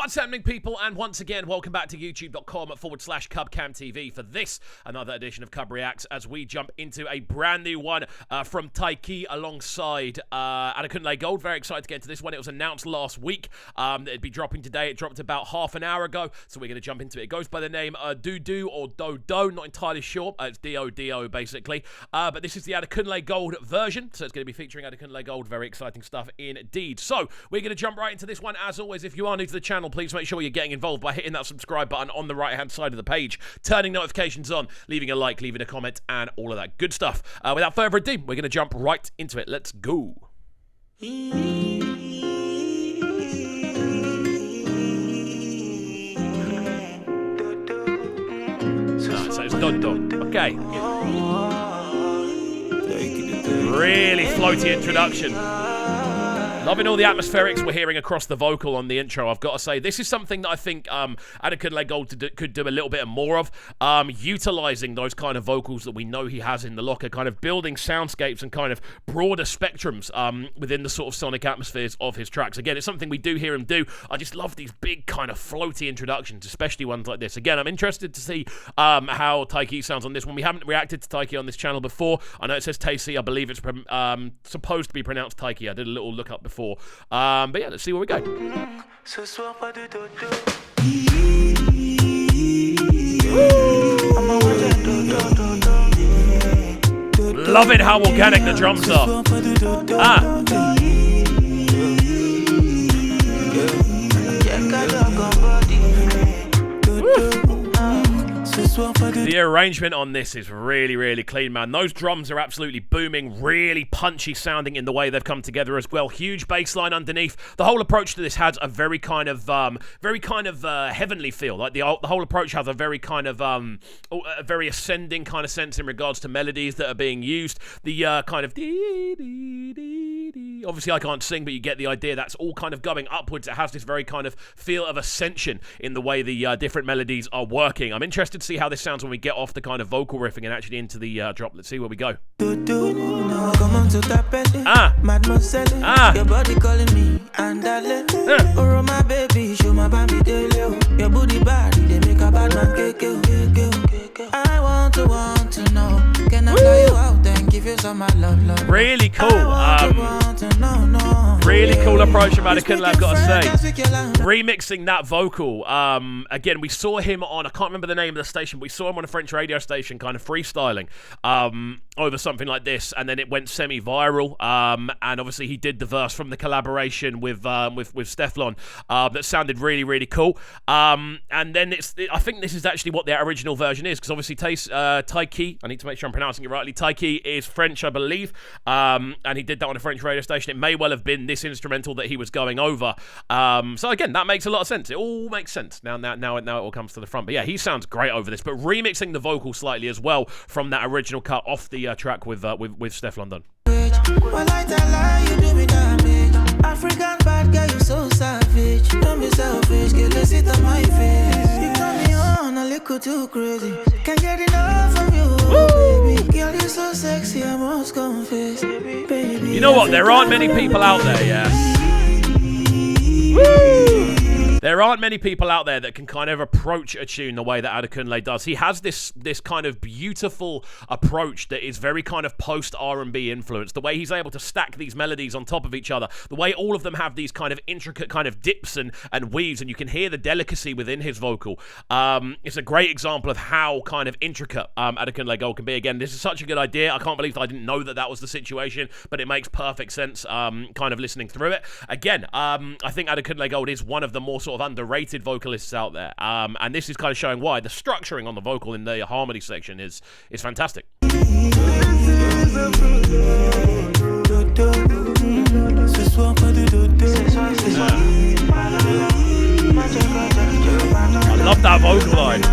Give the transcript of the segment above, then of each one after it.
What's happening, people? And once again, welcome back to youtube.com/CubCamTV for this, another edition of CubReacts, as we jump into a brand new one from Tayc alongside Adekunle Gold. Very excited to get into this one. It was announced last week that it'd be dropping today. It dropped about half an hour ago, so we're going to jump into it. It goes by the name Do or Do, not entirely sure. It's D-O-D-O, basically. But this is the Adekunle Gold version, so it's going to be featuring Adekunle Gold. Very exciting stuff indeed. So we're going to jump right into this one. As always, if you are new to the channel, please make sure you're getting involved by hitting that subscribe button on the right hand side of the page, turning notifications on, leaving a like, leaving a comment, and all of that good stuff. Without further ado, we're going to jump right into it. Let's go. So it's Dodo. Okay. Really floaty introduction. Loving all the atmospherics we're hearing across the vocal on the intro, I've got to say. This is something that I think Adekunle Gold could do a little bit more of, utilising those kind of vocals that we know he has in the locker, kind of building soundscapes and kind of broader spectrums within the sort of sonic atmospheres of his tracks. Again, it's something we do hear him do. I just love these big kind of floaty introductions, especially ones like this. Again, I'm interested to see how Tayc sounds on this one. We haven't reacted to Tayc on this channel before. I know it says Tayc. I believe it's supposed to be pronounced Tayc. I did a little look up before. But yeah, let's see where we go. Loving how organic the drums are. The arrangement on this is really, really clean, man. Those drums are absolutely booming, really punchy sounding in the way they've come together as well. Huge bass line underneath. The whole approach to this has a very kind of heavenly feel. Like the whole approach has a very kind of a very ascending kind of sense in regards to melodies that are being used. The kind of obviously I can't sing, but you get the idea. That's all kind of going upwards. It has this very kind of feel of ascension in the way the different melodies are working. I'm interested to see how this sounds when we get off the kind of vocal riffing and actually into the drop. Let's see where we go. Your body calling me and oh my baby, show my baby your booty body, they make a bad man I want to know, can I fly you out and give you some love? Really cool. Really cool approach from Adekunle, I've got to say. Remixing that vocal. Again, we saw him on, I can't remember the name of the station, but we saw him on a French radio station kind of freestyling over something like this, and then it went semi-viral. And obviously he did the verse from the collaboration with Steflon that sounded really, really cool. And then I think this is actually what their original version is, because obviously Tayc, I need to make sure I'm pronouncing it rightly, Tayc is French, I believe, and he did that on a French radio station. It may well have been this instrumental that he was going over. So again, that makes a lot of sense. It all makes sense now it all comes to the front. But yeah, he sounds great over this, but remixing the vocal slightly as well from that original cut off the track with Steflon done. Well, I tell you do me damage. African bad girl, you so savage. Don't be selfish, girl, let's sit on my face. You turn me on a little too crazy. Can't get enough of you, baby. Girl, you're so sexy, I must confess, baby. You know what? There aren't many people out there, yeah. Woo! There aren't many people out there that can kind of approach a tune the way that Adekunle does. He has this kind of beautiful approach that is very kind of post-R&B influence. The way he's able to stack these melodies on top of each other. The way all of them have these kind of intricate kind of dips and weaves, and you can hear the delicacy within his vocal. It's a great example of how kind of intricate Adekunle Gold can be. Again, this is such a good idea. I can't believe I didn't know that was the situation, but it makes perfect sense kind of listening through it. Again, I think Adekunle Gold is one of the more sort of underrated vocalists out there, and this is kind of showing why. The structuring on the vocal in the harmony section is fantastic. I love that vocal line.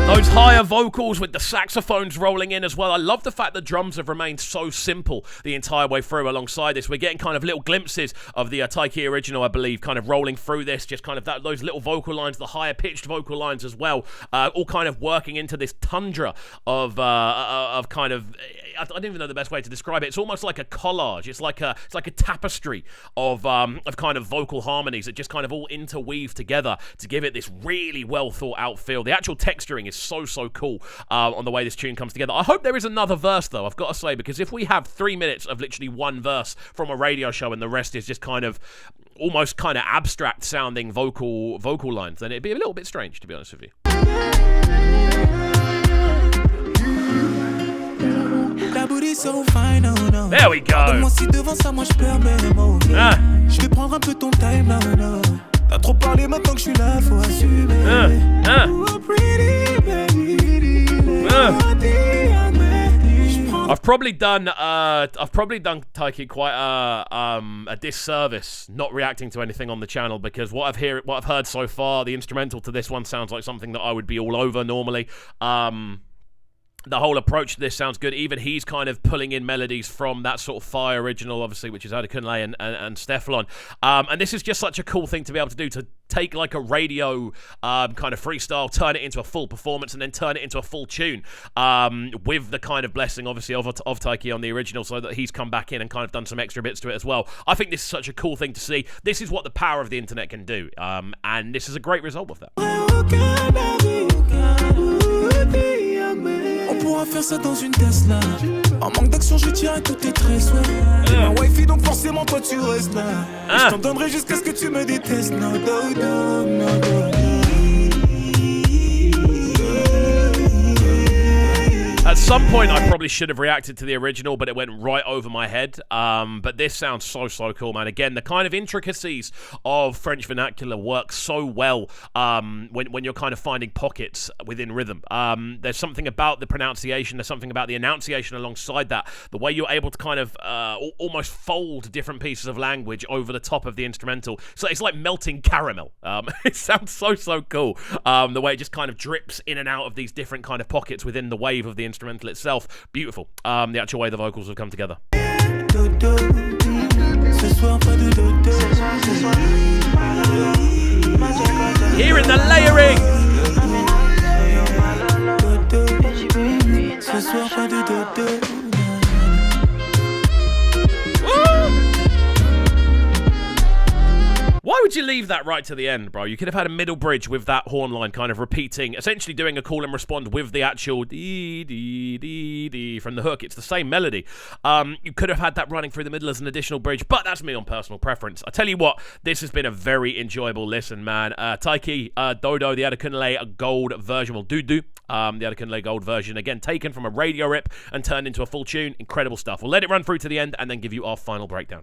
Those high higher vocals with the saxophones rolling in as well. I love the fact that drums have remained so simple the entire way through alongside this. We're getting kind of little glimpses of the Tayc original, I believe, kind of rolling through this, just kind of those little vocal lines, the higher pitched vocal lines as well, all kind of working into this tundra of kind of, I don't even know the best way to describe it. It's almost like a collage. It's like a tapestry of kind of vocal harmonies that just kind of all interweave together to give it this really well thought out feel. The actual texturing is so cool on the way this tune comes together. I hope there is another verse though, I've got to say, because if we have 3 minutes of literally one verse from a radio show and the rest is just kind of almost kind of abstract sounding vocal lines, then it'd be a little bit strange, to be honest with you. There we go. T'as trop parlé maintenant que je suis là, faut assumer. I've probably done Tayc quite a disservice not reacting to anything on the channel, because what I've heard so far, the instrumental to this one sounds like something that I would be all over normally. The whole approach to this sounds good. Even he's kind of pulling in melodies from that sort of Fire original, obviously, which is Adekunle and Stefflon. And this is just such a cool thing to be able to do, to take like a radio kind of freestyle, turn it into a full performance, and then turn it into a full tune with the kind of blessing, obviously, of Tayc on the original, so that he's come back in and kind of done some extra bits to it as well. I think this is such a cool thing to see. This is what the power of the internet can do. And this is a great result of that. On pourra faire ça dans une Tesla. En manque d'action, je tiens à tous tes tresses, ouais. T'es ma wifey, donc forcément, toi, tu restes là. Je t'en donnerai jusqu'à ce que tu me détestes. No, no, no, no, no. At some point, I probably should have reacted to the original, but it went right over my head. But this sounds so cool, man. Again, the kind of intricacies of French vernacular work so well when you're kind of finding pockets within rhythm. There's something about the pronunciation. There's something about the enunciation alongside that. The way you're able to kind of almost fold different pieces of language over the top of the instrumental. So it's like melting caramel. It sounds so cool. The way it just kind of drips in and out of these different kind of pockets within the wave of the instrumental itself. Beautiful. The actual way the vocals have come together. Hearing the layering. Why would you leave that right to the end, bro? You could have had a middle bridge with that horn line kind of repeating, essentially doing a call and respond with the actual dee dee dee dee from the hook. It's the same melody. You could have had that running through the middle as an additional bridge, but that's me on personal preference. I tell you what, this has been a very enjoyable listen, man. Tayc, Dodo, the Adekunle Gold version, well, Dudu, the Adekunle Gold version, again, taken from a radio rip and turned into a full tune. Incredible stuff. We'll let it run through to the end and then give you our final breakdown.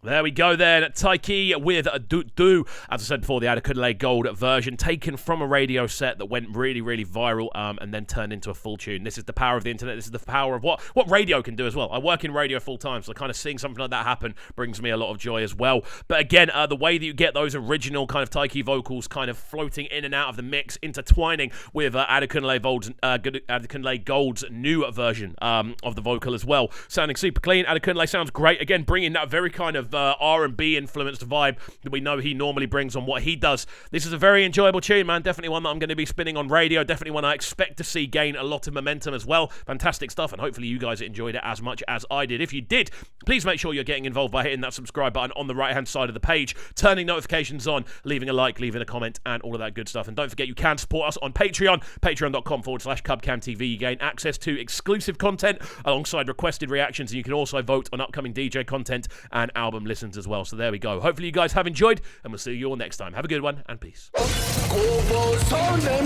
There we go then, Tayc with Do. As I said before, the Adekunle Gold version, taken from a radio set that went really viral and then turned into a full tune. This is the power of the internet. This is the power of what radio can do as well. I work in radio full time, so kind of seeing something like that happen brings me a lot of joy as well. But again, the way that you get those original kind of Tayc vocals kind of floating in and out of the mix, intertwining with Adekunle Gold's new version of the vocal as well. Sounding super clean. Adekunle sounds great. Again, bringing that very kind of R&B influenced vibe that we know he normally brings on what he does. This is a very enjoyable tune, man. Definitely one that I'm going to be spinning on radio. Definitely one I expect to see gain a lot of momentum as well. Fantastic stuff, and hopefully you guys enjoyed it as much as I did. If you did, please make sure you're getting involved by hitting that subscribe button on the right-hand side of the page, turning notifications on, leaving a like, leaving a comment, and all of that good stuff. And don't forget, you can support us on Patreon, patreon.com/CubCamTV. You gain access to exclusive content alongside requested reactions, and you can also vote on upcoming DJ content and album listens as well. So there we go. Hopefully you guys have enjoyed, and we'll see you all next time. Have a good one, and peace.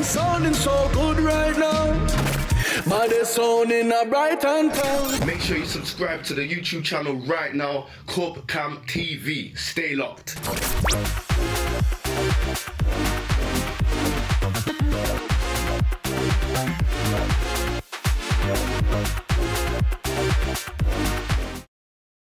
Sounding so good right now. But they're sounding a bright and town. Make sure you subscribe to the YouTube channel right now, CubCamTV. Stay locked.